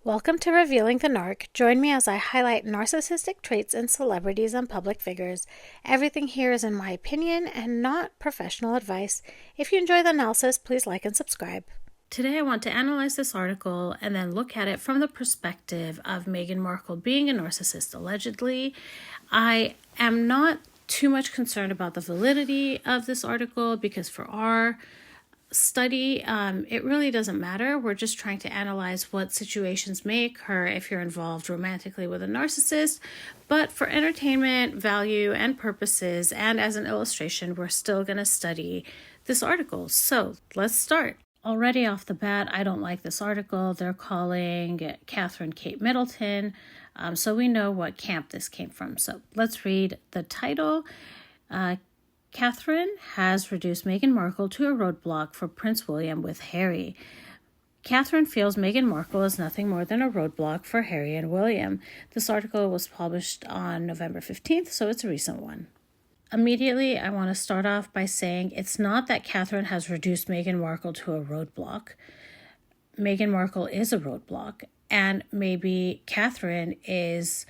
Welcome to Revealing the Narc. Join me as I highlight narcissistic traits in celebrities and public figures. Everything here is in my opinion and not professional advice. If you enjoy the analysis, please like and subscribe. Today I want to analyze this article and then look at it from the perspective of Meghan Markle being a narcissist allegedly. I am not too much concerned about the validity of this article because for our study, it really doesn't matter. We're just trying to analyze what situations may occur if you're involved romantically with a narcissist. But for entertainment, value, and purposes, and as an illustration, we're still going to study this article. So let's start. Already off the bat, I don't like this article. They're calling Catherine Kate Middleton. So we know what camp this came from. So let's read the title. Catherine has reduced Meghan Markle to a roadblock for Prince William with Harry. Catherine feels Meghan Markle is nothing more than a roadblock for Harry and William. This article was published on November 15th, so it's a recent one. Immediately, I want to start off by saying it's not that Catherine has reduced Meghan Markle to a roadblock. Meghan Markle is a roadblock, and maybe Catherine is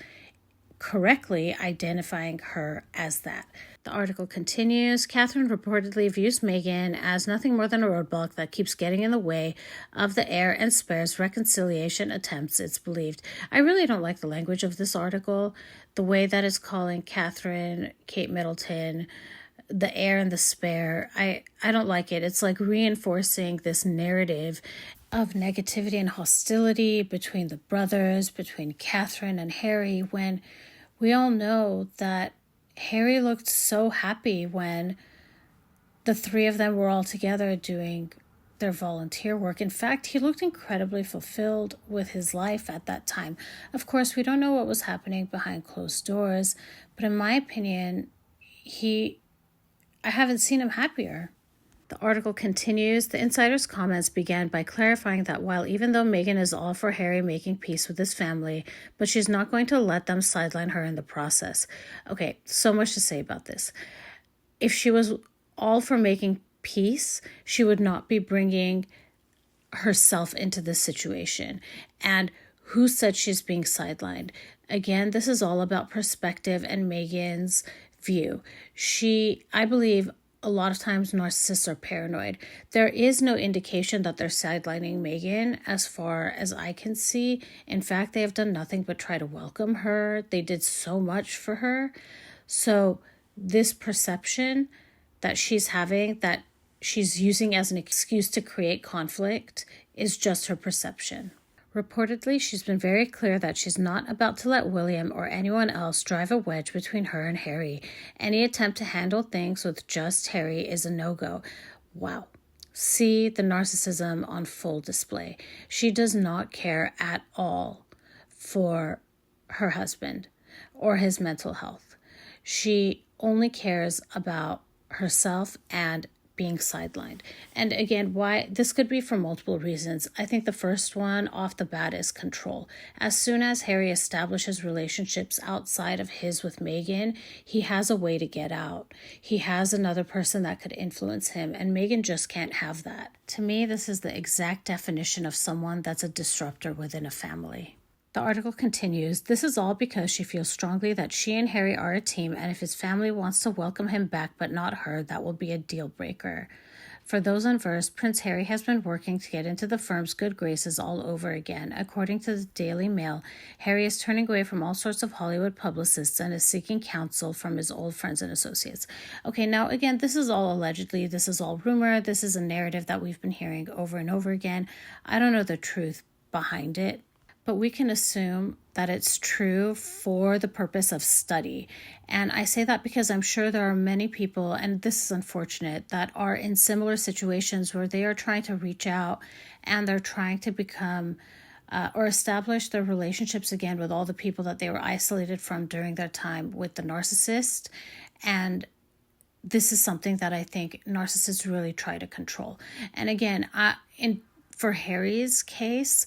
correctly identifying her as that. The article continues. Catherine reportedly views Meghan as nothing more than a roadblock that keeps getting in the way of the heir and spare's reconciliation attempts, it's believed. I really don't like the language of this article. The way that it's calling Catherine, Kate Middleton, the heir and the spare, I don't like it. It's like reinforcing this narrative of negativity and hostility between the brothers, between Catherine and Harry, when we all know that Harry looked so happy when the three of them were all together doing their volunteer work. In fact, he looked incredibly fulfilled with his life at that time. Of course, we don't know what was happening behind closed doors, but in my opinion, I haven't seen him happier. The article continues. The insider's comments began by clarifying that while even though Meghan is all for Harry making peace with his family, but she's not going to let them sideline her in the process. Okay, so much to say about this. If she was all for making peace, she would not be bringing herself into this situation. And who said she's being sidelined? Again, this is all about perspective and Meghan's view. I believe, a lot of times narcissists are paranoid. There is no indication that they're sidelining Meghan as far as I can see. In fact, they have done nothing but try to welcome her. They did so much for her. So this perception that she's having, that she's using as an excuse to create conflict, is just her perception. Reportedly, she's been very clear that she's not about to let William or anyone else drive a wedge between her and Harry. Any attempt to handle things with just Harry is a no-go. Wow. See the narcissism on full display. She does not care at all for her husband or his mental health. She only cares about herself and being sidelined. And again, why this could be for multiple reasons. I think the first one off the bat is control. As soon as Harry establishes relationships outside of his with Meghan, he has a way to get out. He has another person that could influence him, and Meghan just can't have that. To me, this is the exact definition of someone that's a disruptor within a family. The article continues, this is all because she feels strongly that she and Harry are a team, and if his family wants to welcome him back but not her, that will be a deal breaker. For those unversed, Prince Harry has been working to get into the firm's good graces all over again. According to the Daily Mail, Harry is turning away from all sorts of Hollywood publicists and is seeking counsel from his old friends and associates. Okay, now again, this is all allegedly, this is all rumor, this is a narrative that we've been hearing over and over again. I don't know the truth behind it, but we can assume that it's true for the purpose of study. And I say that because I'm sure there are many people, and this is unfortunate, that are in similar situations where they are trying to reach out and they're trying to become or establish their relationships again with all the people that they were isolated from during their time with the narcissist. And this is something that I think narcissists really try to control. And again, for Harry's case,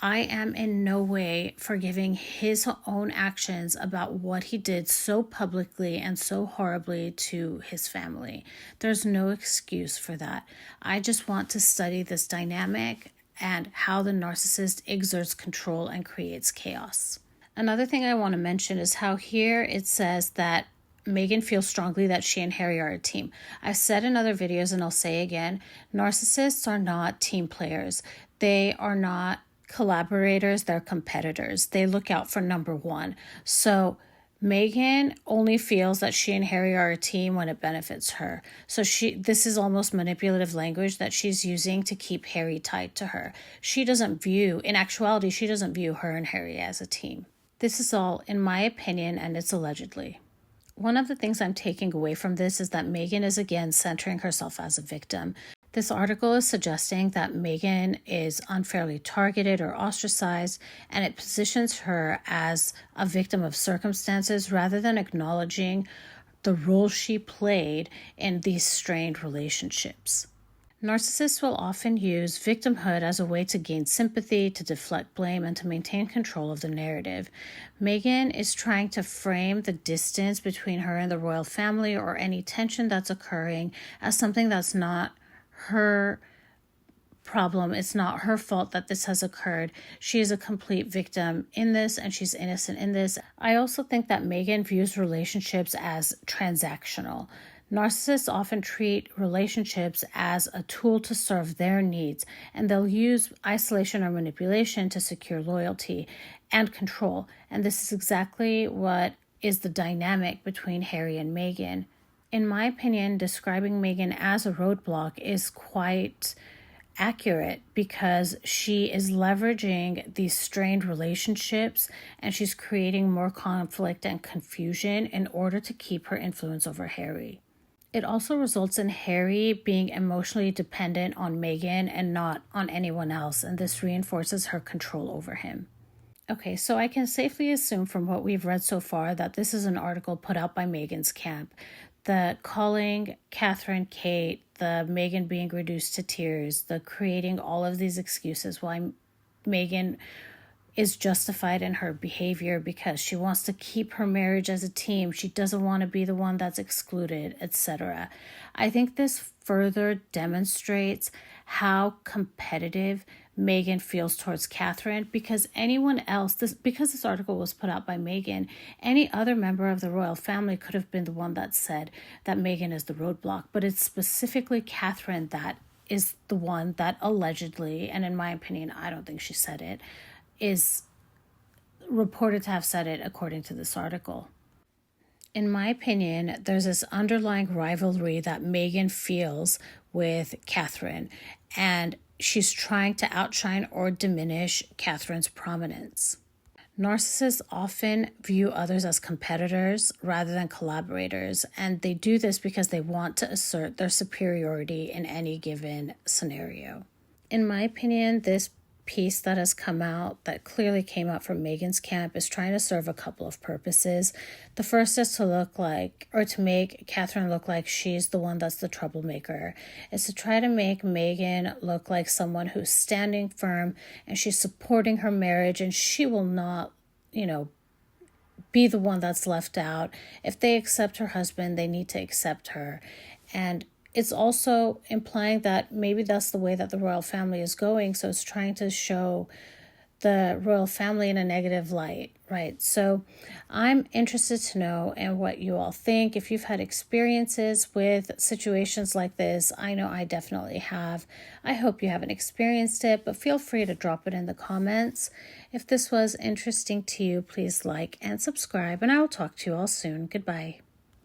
I am in no way forgiving his own actions about what he did so publicly and so horribly to his family. There's no excuse for that. I just want to study this dynamic and how the narcissist exerts control and creates chaos. Another thing I want to mention is how here it says that Meghan feels strongly that she and Harry are a team. I've said in other videos, and I'll say again, narcissists are not team players. They are not collaborators, they're competitors. They look out for number one. So Meghan only feels that she and Harry are a team when it benefits her. So this is almost manipulative language that she's using to keep Harry tied to her. In actuality, she doesn't view her and Harry as a team. This is all, in my opinion, and it's allegedly. One of the things I'm taking away from this is that Meghan is again centering herself as a victim. This article is suggesting that Meghan is unfairly targeted or ostracized, and it positions her as a victim of circumstances rather than acknowledging the role she played in these strained relationships. Narcissists will often use victimhood as a way to gain sympathy, to deflect blame, and to maintain control of the narrative. Meghan is trying to frame the distance between her and the royal family or any tension that's occurring as something that's not her problem. It's not her fault that this has occurred. She is a complete victim in this, and she's innocent in this. I also think that Meghan views relationships as transactional. Narcissists often treat relationships as a tool to serve their needs, and they'll use isolation or manipulation to secure loyalty and control. And this is exactly what is the dynamic between Harry and Meghan. In my opinion, describing Meghan as a roadblock is quite accurate because she is leveraging these strained relationships and she's creating more conflict and confusion in order to keep her influence over Harry. It also results in Harry being emotionally dependent on Meghan and not on anyone else, and this reinforces her control over him. Okay, so I can safely assume from what we've read so far that this is an article put out by Meghan's camp. The calling Catherine Kate, the Meghan being reduced to tears, the creating all of these excuses why Meghan is justified in her behavior because she wants to keep her marriage as a team. She doesn't want to be the one that's excluded, etc. I think this further demonstrates how competitive Meghan feels towards Catherine because anyone else, because this article was put out by Meghan, any other member of the royal family could have been the one that said that Meghan is the roadblock, but it's specifically Catherine that is the one that allegedly, and in my opinion, I don't think she said it, is reported to have said it according to this article. In my opinion, there's this underlying rivalry that Meghan feels with Catherine, and she's trying to outshine or diminish Catherine's prominence. Narcissists often view others as competitors rather than collaborators, and they do this because they want to assert their superiority in any given scenario. In my opinion, this piece that has come out, that clearly came out from Meghan's camp, is trying to serve a couple of purposes. The first is to make Catherine look like she's the one that's the troublemaker. It's to try to make Meghan look like someone who's standing firm and she's supporting her marriage and she will not, be the one that's left out. If they accept her husband, they need to accept her. And it's also implying that maybe that's the way that the royal family is going. So it's trying to show the royal family in a negative light, right? So I'm interested to know and what you all think. If you've had experiences with situations like this, I know I definitely have. I hope you haven't experienced it, but feel free to drop it in the comments. If this was interesting to you, please like and subscribe, and I will talk to you all soon. Goodbye.